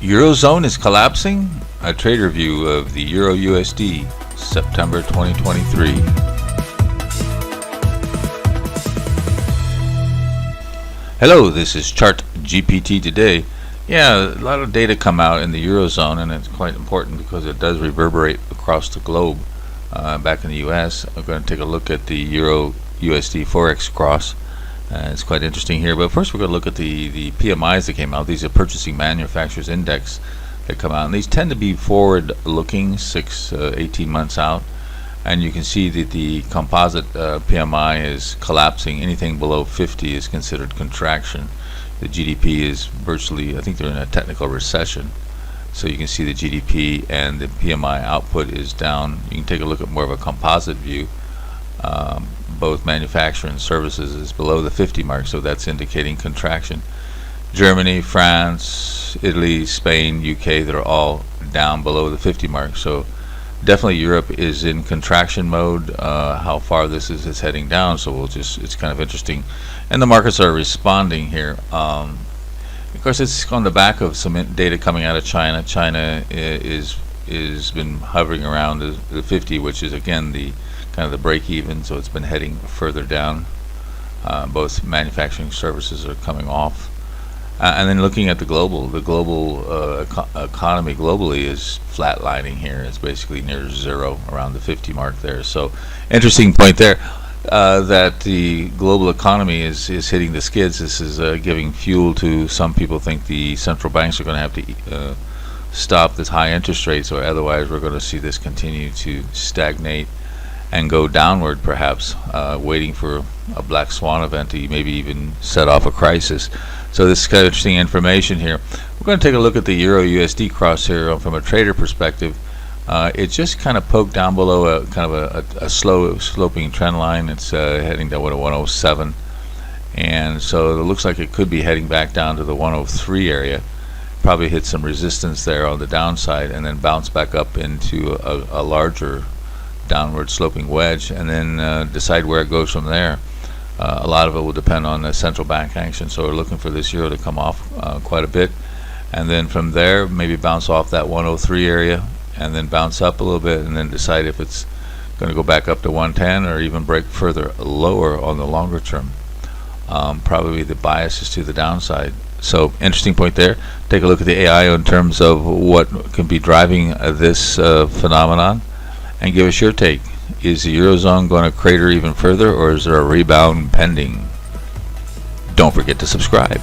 Eurozone is collapsing. A trader view of the Euro USD, September 2023. Hello, this is Chart GPT today. Yeah, a lot of data come out in the Eurozone, and it's quite important because it does reverberate across the globe. Back in the US, I'm going to take a look at the Euro USD Forex cross. It's quite interesting here, but first we're going to look at the PMIs that came out. These are Purchasing Manufacturers Index that come out, and these tend to be forward-looking, 18 months out, and you can see that the composite PMI is collapsing. Anything below 50 is considered contraction. The GDP is virtually, I think they're in a technical recession, so you can see the GDP and the PMI output is down. You can take a look at more of a composite view. Both manufacturing and services is below the 50 mark, so that's indicating contraction. Germany, France, Italy, Spain, UK, they're all down below the 50 mark, so definitely Europe is in contraction mode. How far this is heading down, so it's kind of interesting, and the markets are responding here. Of course, it's on the back of some data coming out of China. China is been hovering around the 50, which is again the kind of the break even, so it's been heading further down. Both manufacturing services are coming off, and then looking at the global economy globally is flatlining here. It's basically near zero, around the 50 mark there. So interesting point there, that the global economy is hitting the skids. This is giving fuel to some people think the central banks are going to have to stop this high interest rates, or otherwise we're going to see this continue to stagnate and go downward, perhaps, waiting for a black swan event to maybe even set off a crisis. So this is kind of interesting information here. We're going to take a look at the Euro USD cross here from a trader perspective. It just kind of poked down below a kind of a slow sloping trend line. It's heading down to 107, and so it looks like it could be heading back down to the 103 area. Probably hit some resistance there on the downside, and then bounce back up into a larger downward sloping wedge, and then decide where it goes from there. A lot of it will depend on the central bank action, so we're looking for this euro to come off quite a bit, and then from there maybe bounce off that 103 area, and then bounce up a little bit, and then decide if it's going to go back up to 110 or even break further lower on the longer term. Probably the bias is to the downside. So interesting point there. Take a look at the AI in terms of what can be driving this phenomenon, and give us your take. Is the Eurozone going to crater even further, or is there a rebound pending? Don't forget to subscribe.